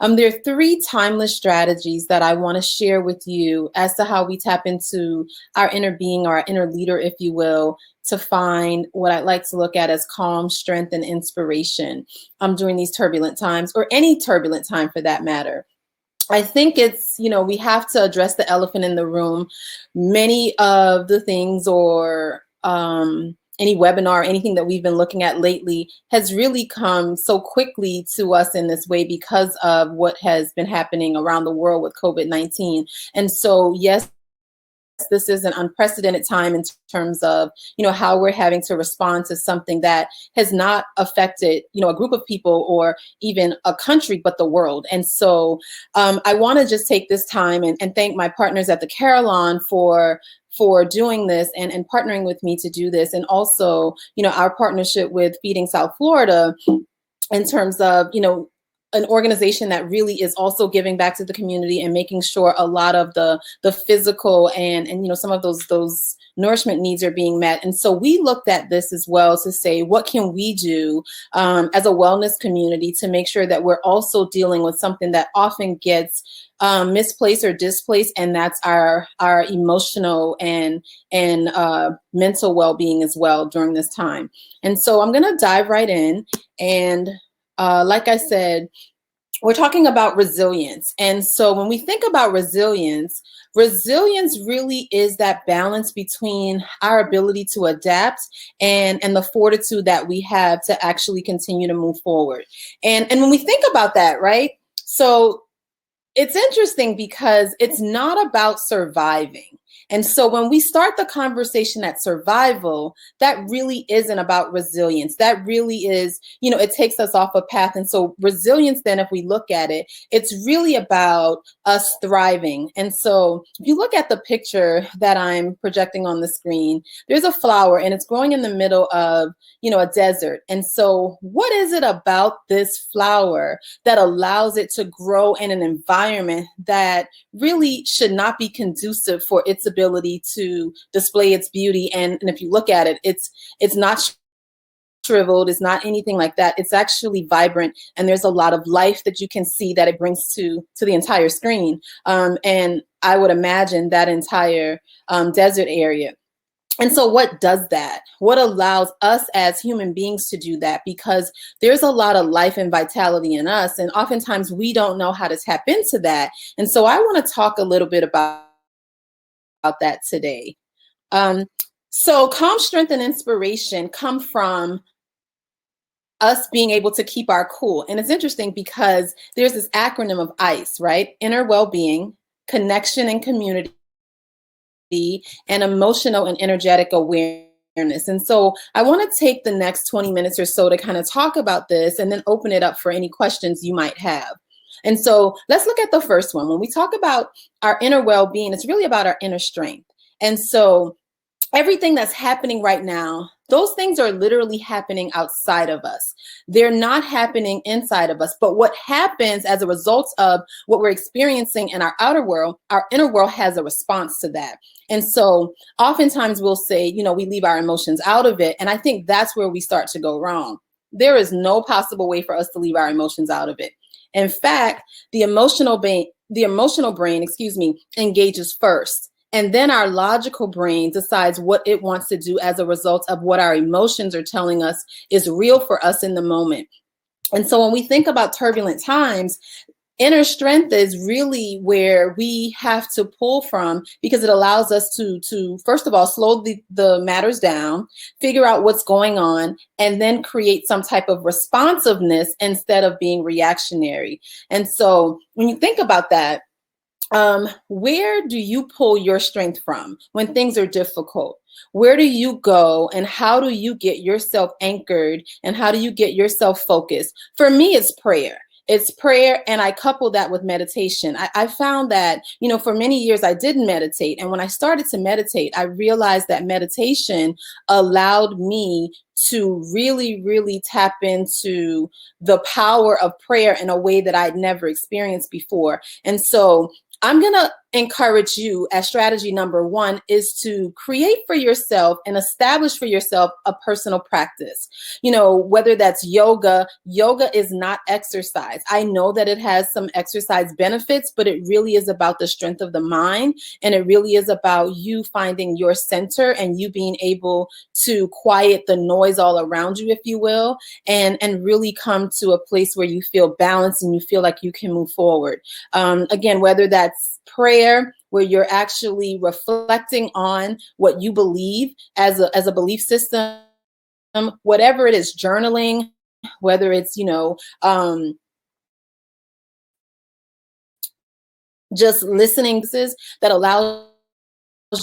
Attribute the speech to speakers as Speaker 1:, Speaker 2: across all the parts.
Speaker 1: There are three timeless strategies that I want to share with you as to how we tap into our inner being or our inner leader, if you will, to find what I'd like to look at as calm, strength, and inspiration during these turbulent times, or any turbulent time for that matter. I think it's, we have to address the elephant in the room. Many of the things or any webinar, anything that we've been looking at lately has really come so quickly to us in this way because of what has been happening around the world with COVID-19. And so, yes, this is an unprecedented time in terms of, how we're having to respond to something that has not affected, a group of people or even a country, but the world. And so I want to just take this time and thank my partners at the Carillon for doing this and partnering with me to do this. And also, our partnership with Feeding South Florida in terms of, an organization that really is also giving back to the community and making sure a lot of the physical and some of those nourishment needs are being met. And so we looked at this as well to say, what can we do as a wellness community to make sure that we're also dealing with something that often gets misplaced or displaced, and that's our emotional and mental well-being as well during this time. And so I'm going to dive right in. And like I said, we're talking about resilience. And so when we think about resilience really is that balance between our ability to adapt and the fortitude that we have to actually continue to move forward. And when we think about that, right? So it's interesting because it's not about surviving. And so when we start the conversation at survival, that really isn't about resilience. That really is, it takes us off a path. And so resilience, then, if we look at it, it's really about us thriving. And so if you look at the picture that I'm projecting on the screen, there's a flower and it's growing in the middle of, a desert. And so what is it about this flower that allows it to grow in an environment that really should not be conducive for its ability to display its beauty? And if you look at it, it's not shriveled, it's not anything like that. It's actually vibrant, and there's a lot of life that you can see that it brings to the entire screen. And I would imagine that entire desert area. And so what does that? What allows us as human beings to do that? Because there's a lot of life and vitality in us, and oftentimes we don't know how to tap into that. And so I want to talk a little bit about that today. So calm, strength, and inspiration come from us being able to keep our cool. And it's interesting because there's this acronym of ICE, right? Inner well-being, connection and community, and emotional and energetic awareness. And so I want to take the next 20 minutes or so to kind of talk about this and then open it up for any questions you might have. And so let's look at the first one. When we talk about our inner well-being, it's really about our inner strength. And so everything that's happening right now, those things are literally happening outside of us. They're not happening inside of us. But what happens as a result of what we're experiencing in our outer world, our inner world has a response to that. And so oftentimes we'll say, we leave our emotions out of it. And I think that's where we start to go wrong. There is no possible way for us to leave our emotions out of it. In fact, the emotional brain, engages first. And then our logical brain decides what it wants to do as a result of what our emotions are telling us is real for us in the moment. And so when we think about turbulent times, inner strength is really where we have to pull from, because it allows us to first of all, slow the matters down, figure out what's going on, and then create some type of responsiveness instead of being reactionary. And so when you think about that, where do you pull your strength from when things are difficult? Where do you go, and how do you get yourself anchored, and how do you get yourself focused? For me, it's prayer. It's prayer, and I couple that with meditation. I found that, for many years I didn't meditate. And when I started to meditate, I realized that meditation allowed me to really, really tap into the power of prayer in a way that I'd never experienced before. And so I'm going to encourage you as strategy number one is to create for yourself and establish for yourself a personal practice. Whether that's yoga. Yoga is not exercise. I know that it has some exercise benefits, but it really is about the strength of the mind. And it really is about you finding your center and you being able to quiet the noise all around you, if you will, and really come to a place where you feel balanced and you feel like you can move forward. Again, whether that's prayer, where you're actually reflecting on what you believe as a belief system, whatever it is, journaling, whether it's, just listening that allows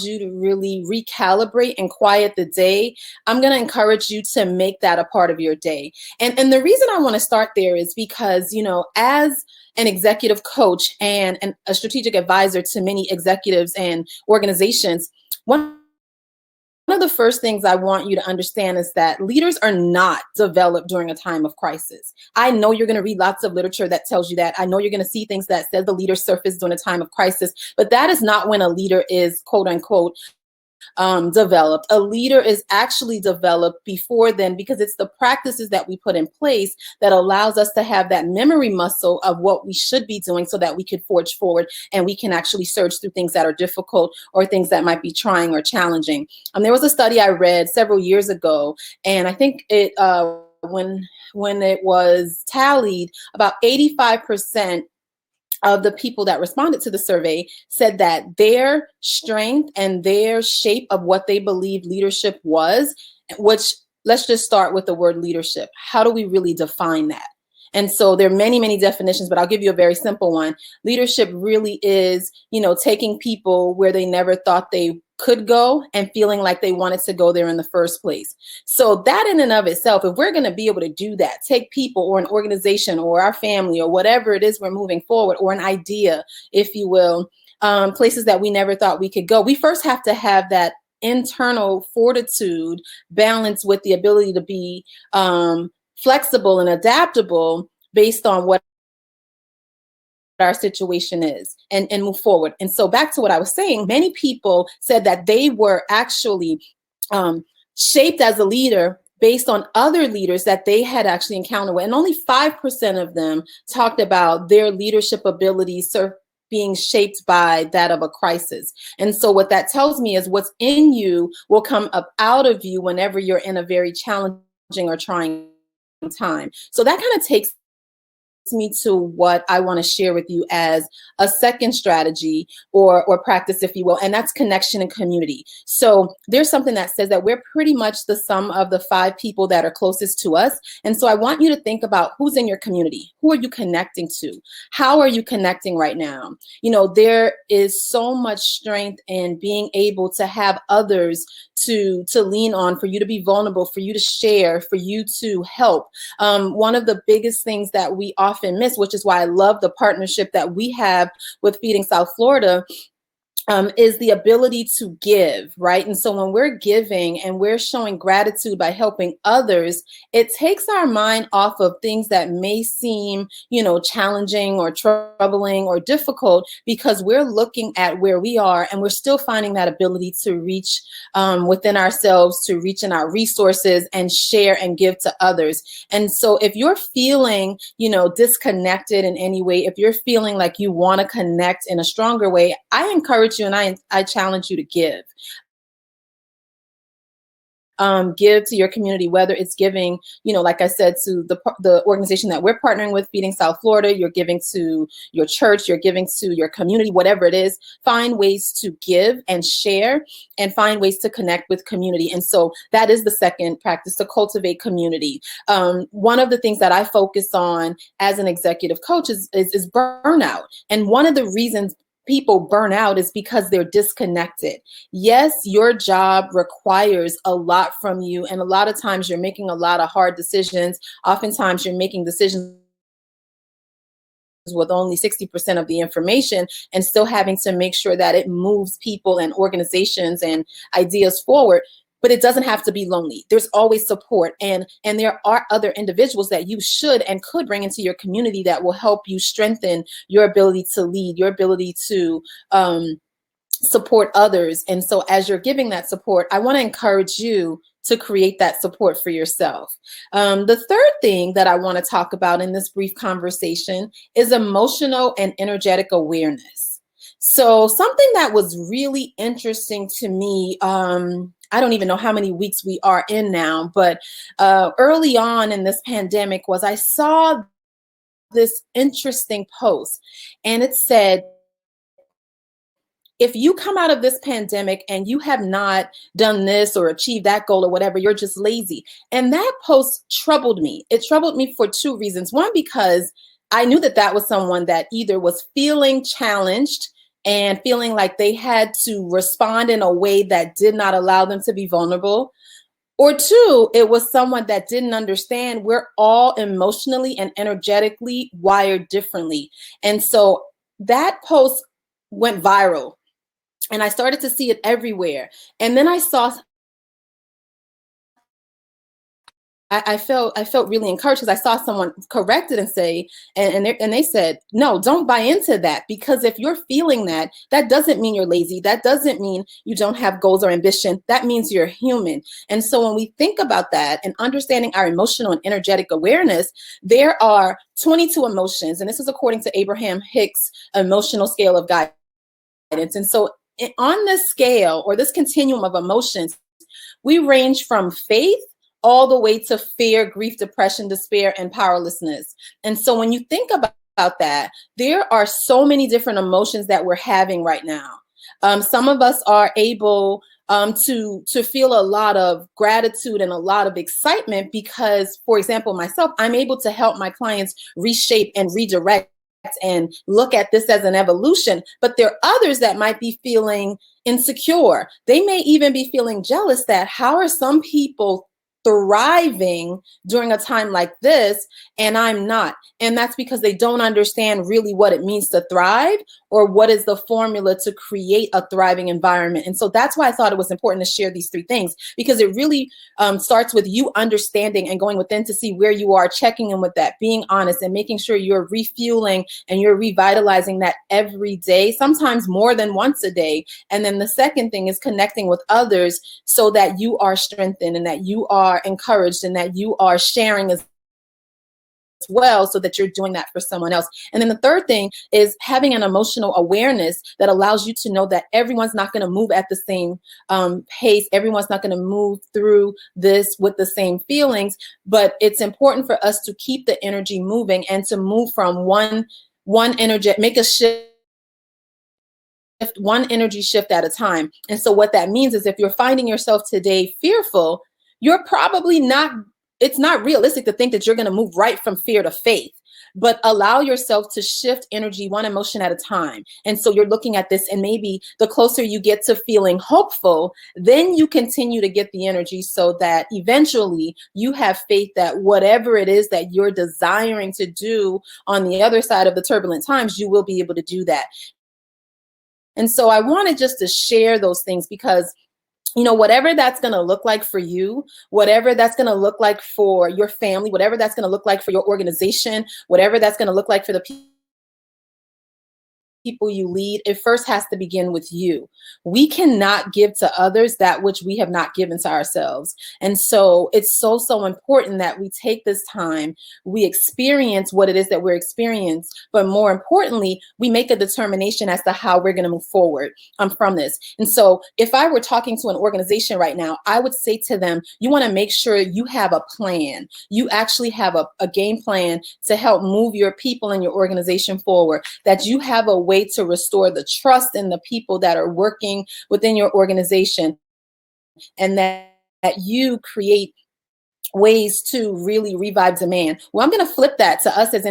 Speaker 1: you to really recalibrate and quiet the day. I'm going to encourage you to make that a part of your day. And the reason I want to start there is because, as an executive coach and a strategic advisor to many executives and organizations, one of the first things I want you to understand is that leaders are not developed during a time of crisis. I know you're going to read lots of literature that tells you that. I know you're going to see things that says the leader surface during a time of crisis, but that is not when a leader is, quote unquote, developed. A leader is actually developed before then, because it's the practices that we put in place that allows us to have that memory muscle of what we should be doing so that we could forge forward and we can actually surge through things that are difficult or things that might be trying or challenging. There was a study I read several years ago, and I think it when it was tallied, about 85% of the people that responded to the survey said that their strength and their shape of what they believed leadership was, which, let's just start with the word leadership. How do we really define that? And so there are many, many definitions, but I'll give you a very simple one. Leadership really is, taking people where they never thought they could go and feeling like they wanted to go there in the first place. So that in and of itself, if we're going to be able to do that, take people or an organization or our family or whatever it is we're moving forward, or an idea, if you will, places that we never thought we could go, we first have to have that internal fortitude balanced with the ability to be flexible and adaptable based on what our situation is, and move forward. And so back to what I was saying, many people said that they were actually shaped as a leader based on other leaders that they had actually encountered with. And only 5% of them talked about their leadership abilities being shaped by that of a crisis. And so what that tells me is what's in you will come up out of you whenever you're in a very challenging or trying time. So that kind of takes me to what I want to share with you as a second strategy or practice, if you will, and that's connection and community. So there's something that says that we're pretty much the sum of the 5 people that are closest to us. And so I want you to think about who's in your community. Who are you connecting to? How are you connecting right now? There is so much strength in being able to have others to lean on, for you to be vulnerable, for you to share, for you to help. One of the biggest things that we often miss, which is why I love the partnership that we have with Feeding South Florida, is the ability to give, right? And so when we're giving and we're showing gratitude by helping others, it takes our mind off of things that may seem, challenging or troubling or difficult, because we're looking at where we are and we're still finding that ability to reach within ourselves, to reach in our resources and share and give to others. And so if you're feeling, disconnected in any way, if you're feeling like you want to connect in a stronger way, I encourage you and I challenge you to give. Give to your community, whether it's giving, like I said, to the organization that we're partnering with, Feeding South Florida, you're giving to your church, you're giving to your community, whatever it is. Find ways to give and share, and find ways to connect with community. And so that is the second practice, to cultivate community. One of the things that I focus on as an executive coach is burnout. And one of the reasons people burn out is because they're disconnected. Yes, your job requires a lot from you. And a lot of times you're making a lot of hard decisions. Oftentimes you're making decisions with only 60% of the information, and still having to make sure that it moves people and organizations and ideas forward. but it doesn't have to be lonely. There's always support, and there are other individuals that you should and could bring into your community that will help you strengthen your ability to lead, your ability to support others. And so as you're giving that support, I want to encourage you to create that support for yourself. The third thing that I want to talk about in this brief conversation is emotional and energetic awareness. So something that was really interesting to me, I don't even know how many weeks we are in now, but early on in this pandemic was I saw this interesting post, and it said, if you come out of this pandemic and you have not done this or achieved that goal or whatever, you're just lazy. And that post troubled me. It troubled me for two reasons. One, because I knew that that was someone that either was feeling challenged and feeling like they had to respond in a way that did not allow them to be vulnerable. Or two, it was someone that didn't understand we're all emotionally and energetically wired differently. And so that post went viral. And I started to see it everywhere. And then I saw, I felt really encouraged because I saw someone correct it and say, and they said, no, don't buy into that, because if you're feeling that, that doesn't mean you're lazy. That doesn't mean you don't have goals or ambition. That means you're human. And so when we think about that and understanding our emotional and energetic awareness, there are 22 emotions. And this is according to Abraham Hicks' emotional scale of guidance. And so on this scale, or this continuum of emotions, we range from faith all the way to fear, grief, depression, despair, and powerlessness. And so when you think about that, there are so many different emotions that we're having right now. Some of us are able to feel a lot of gratitude and a lot of excitement because, for example, myself, I'm able to help my clients reshape and redirect and look at this as an evolution. But there are others that might be feeling insecure. They may even be feeling jealous that how are some people thriving during a time like this and I'm not? And that's because they don't understand really what it means to thrive or what is the formula to create a thriving environment. And so that's why I thought it was important to share these three things, because it really starts with you understanding and going within to see where you are, checking in with that, being honest, and making sure you're refueling and you're revitalizing that every day, sometimes more than once a day. And then the second thing is connecting with others so that you are strengthened and that you are encouraged and that you are sharing as well, so that you're doing that for someone else. And then the third thing is having an emotional awareness that allows you to know that everyone's not going to move at the same pace. Everyone's not going to move through this with the same feelings, but it's important for us to keep the energy moving and to move from one energy, make a shift, one energy shift at a time. And so what that means is if you're finding yourself today fearful, you're probably not, it's not realistic to think that you're going to move right from fear to faith, but allow yourself to shift energy one emotion at a time. And so you're looking at this, and maybe the closer you get to feeling hopeful, then you continue to get the energy so that eventually you have faith that whatever it is that you're desiring to do on the other side of the turbulent times, you will be able to do that. And so I wanted just to share those things because, you know, whatever that's going to look like for you, whatever that's going to look like for your family, whatever that's going to look like for your organization, whatever that's going to look like for the people you lead, it first has to begin with you. We cannot give to others that which we have not given to ourselves. And so it's so important that we take this time, we experience what it is that we're experiencing, but more importantly, we make a determination as to how we're going to move forward from this. And so if I were talking to an organization right now, I would say to them, you want to make sure you have a plan. You actually have a game plan to help move your people and your organization forward, that you have a way to restore the trust in the people that are working within your organization, and that you create ways to really revive demand. Well, I'm going to flip that to us as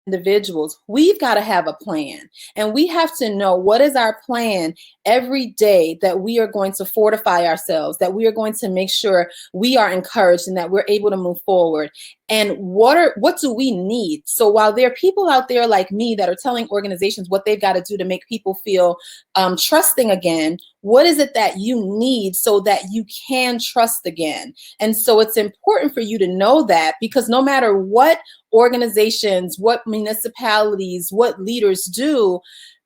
Speaker 1: individuals. We've got to have a plan, and we have to know what is our plan every day, that we are going to fortify ourselves, that we are going to make sure we are encouraged and that we're able to move forward. and what do we need? So while there are people out there like me that are telling organizations what they've got to do to make people feel trusting again, what is it that you need so that you can trust again? And so it's important for you to know that, because no matter what organizations, what municipalities, what leaders do,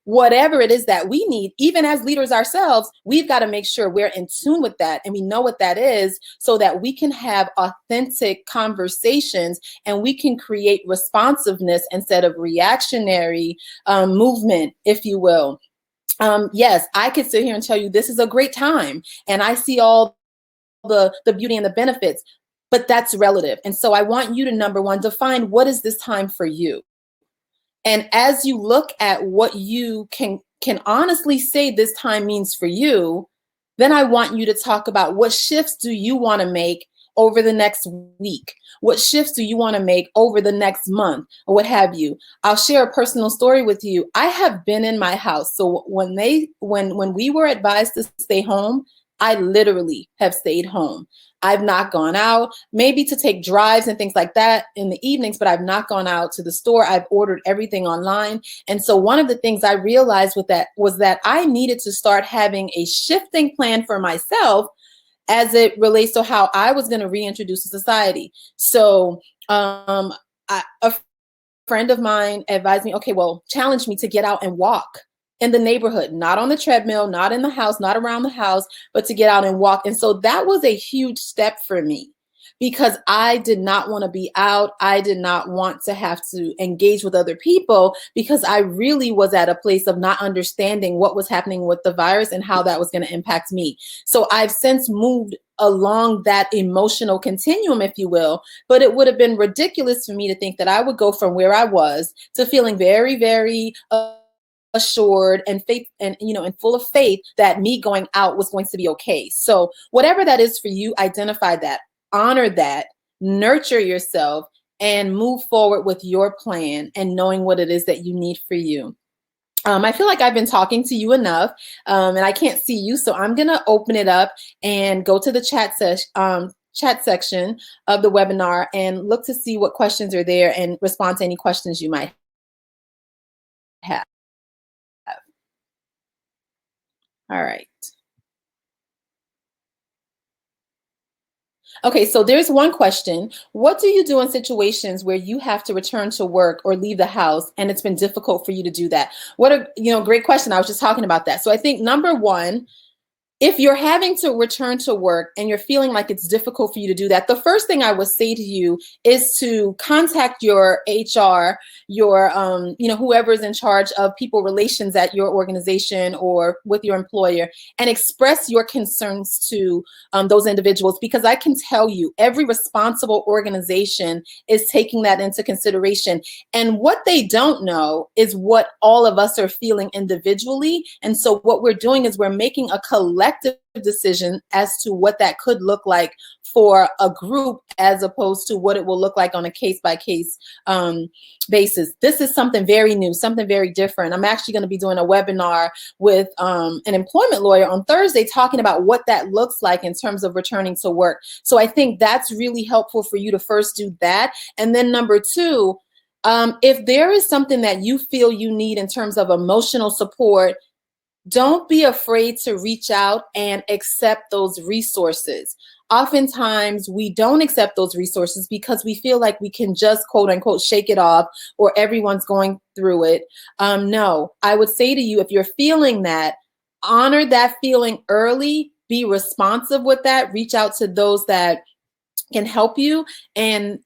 Speaker 1: whatever it is that we need, even as leaders ourselves, we've got to make sure we're in tune with that and we know what that is, so that we can have authentic conversations and we can create responsiveness instead of reactionary movement, if you will. Yes, I could sit here and tell you this is a great time and I see all the beauty and the benefits, but that's relative. And so I want you to, number one, define what is this time for you. And as you look at what you can honestly say this time means for you, then I want you to talk about what shifts do you want to make over the next week? What shifts do you want to make over the next month, or what have you? I'll share a personal story with you. I have been in my house. So when we were advised to stay home, I literally have stayed home. I've not gone out, maybe to take drives and things like that in the evenings, but I've not gone out to the store. I've ordered everything online. And so one of the things I realized with that was that I needed to start having a shifting plan for myself as it relates to how I was going to reintroduce to society. So a friend of mine advised me, okay, well, challenge me to get out and walk in the neighborhood, not on the treadmill, not in the house, not around the house, but to get out and walk. And so that was a huge step for me, because I did not want to be out. I did not want to have to engage with other people, because I really was at a place of not understanding what was happening with the virus and how that was going to impact me. So I've since moved along that emotional continuum, if you will, but it would have been ridiculous for me to think that I would go from where I was to feeling very, very assured and faith and full of faith that me going out was going to be okay. So whatever that is for you, identify that, honor that, nurture yourself, and move forward with your plan and knowing what it is that you need for you. I feel like I've been talking to you enough, and I can't see you, so I'm going to open it up and go to the chat section of the webinar and look to see what questions are there and respond to any questions you might have. All right. Okay, so there's one question. What do you do in situations where you have to return to work or leave the house and it's been difficult for you to do that? What a great question. I was just talking about that. So I think number one, if you're having to return to work and you're feeling like it's difficult for you to do that, the first thing I would say to you is to contact your HR, your whoever's in charge of people relations at your organization or with your employer, and express your concerns to those individuals, because I can tell you every responsible organization is taking that into consideration. And what they don't know is what all of us are feeling individually. And so what we're doing is we're making a collective decision as to what that could look like for a group, as opposed to what it will look like on a case-by-case basis. This is something very new, something very different. I'm actually going to be doing a webinar with an employment lawyer on Thursday talking about what that looks like in terms of returning to work. So I think that's really helpful for you to first do that. And then number two, if there is something that you feel you need in terms of emotional support, don't be afraid to reach out and accept those resources. Oftentimes, we don't accept those resources because we feel like we can just, quote unquote, shake it off, or everyone's going through it. No, I would say to you, if you're feeling that, honor that feeling early, be responsive with that, reach out to those that can help you, and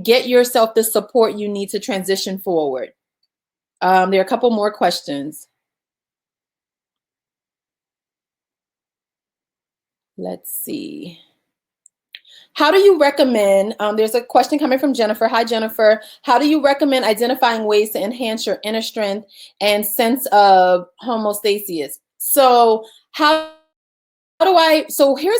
Speaker 1: get yourself the support you need to transition forward. There are a couple more questions. Let's see. How do you recommend, there's a question coming from Jennifer. Hi, Jennifer. How do you recommend identifying ways to enhance your inner strength and sense of homeostasis? So here's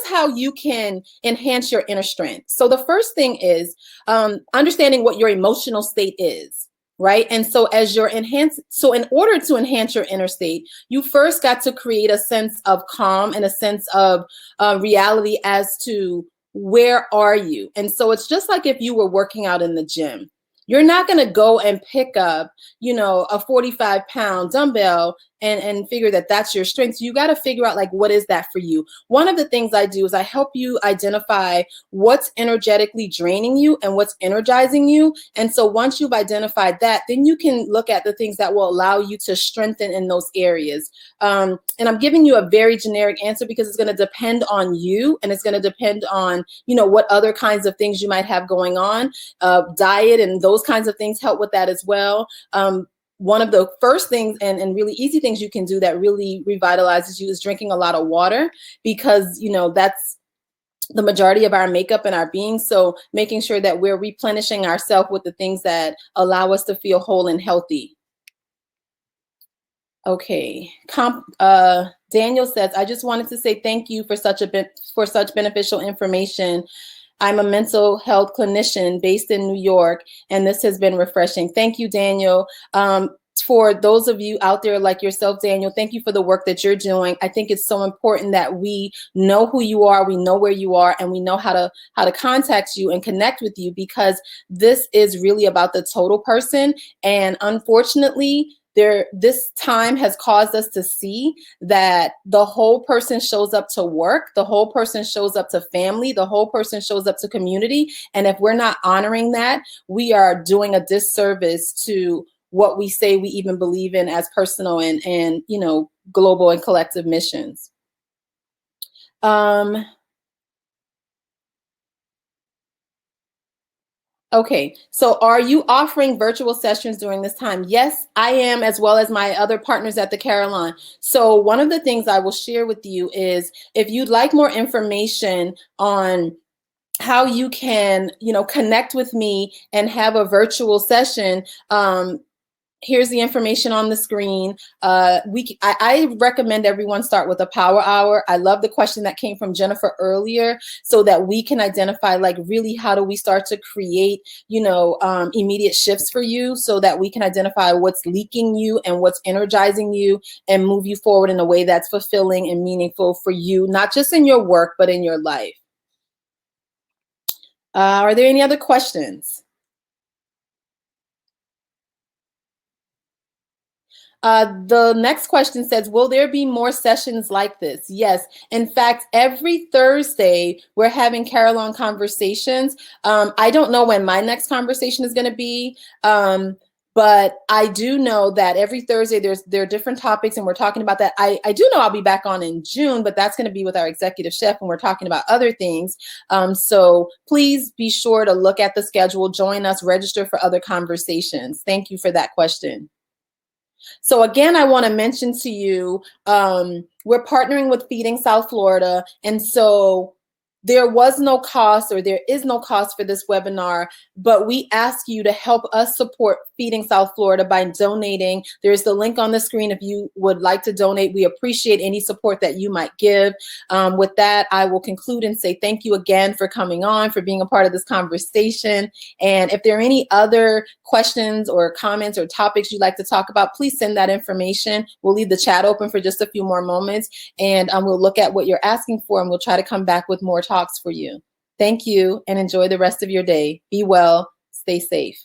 Speaker 1: how you can enhance your inner strength. So the first thing is understanding what your emotional state is. Right. And so in order to enhance your inner state, you first got to create a sense of calm and a sense of reality as to where are you? And so it's just like if you were working out in the gym. You're not going to go and pick up, a 45-pound dumbbell and figure that that's your strength. So you got to figure out, like, what is that for you? One of the things I do is I help you identify what's energetically draining you and what's energizing you. And so once you've identified that, then you can look at the things that will allow you to strengthen in those areas. And I'm giving you a very generic answer because it's going to depend on you, and it's going to depend on, what other kinds of things you might have going on. Diet and those kinds of things help with that as well. One of the first things and really easy things you can do that really revitalizes you is drinking a lot of water, because, that's the majority of our makeup and our being. So making sure that we're replenishing ourselves with the things that allow us to feel whole and healthy. Okay. Daniel says, I just wanted to say thank you for such beneficial information. I'm a mental health clinician based in New York, and this has been refreshing. Thank you, Daniel. For those of you out there like yourself, Daniel, thank you for the work that you're doing. I think it's so important that we know who you are, we know where you are, and we know how to contact you and connect with you, because this is really about the total person. And unfortunately, this time has caused us to see that the whole person shows up to work, the whole person shows up to family, the whole person shows up to community. And if we're not honoring that, we are doing a disservice to what we say we even believe in as personal and global and collective missions. Okay, so are you offering virtual sessions during this time? Yes, I am, as well as my other partners at the Carillon. So one of the things I will share with you is, if you'd like more information on how you can, connect with me and have a virtual session, here's the information on the screen. I recommend everyone start with a power hour. I love the question that came from Jennifer earlier, so that we can identify, like, really how do we start to create, immediate shifts for you, so that we can identify what's leaking you and what's energizing you and move you forward in a way that's fulfilling and meaningful for you, not just in your work, but in your life. Are there any other questions? The next question says, will there be more sessions like this? Yes. In fact, every Thursday, we're having Carillon Conversations. I don't know when my next conversation is going to be, but I do know that every Thursday there are different topics, and we're talking about that. I do know I'll be back on in June, but that's going to be with our executive chef, and we're talking about other things. So please be sure to look at the schedule, join us, register for other conversations. Thank you for that question. So again, I want to mention to you, we're partnering with Feeding South Florida. And so there was no cost, or there is no cost for this webinar, but we ask you to help us support Feeding South Florida by donating. There's the link on the screen if you would like to donate. We appreciate any support that you might give. With that, I will conclude and say thank you again for coming on, for being a part of this conversation. And if there are any other questions or comments or topics you'd like to talk about, please send that information. We'll leave the chat open for just a few more moments, and we'll look at what you're asking for, and we'll try to come back with more talks for you. Thank you, and enjoy the rest of your day. Be well, stay safe.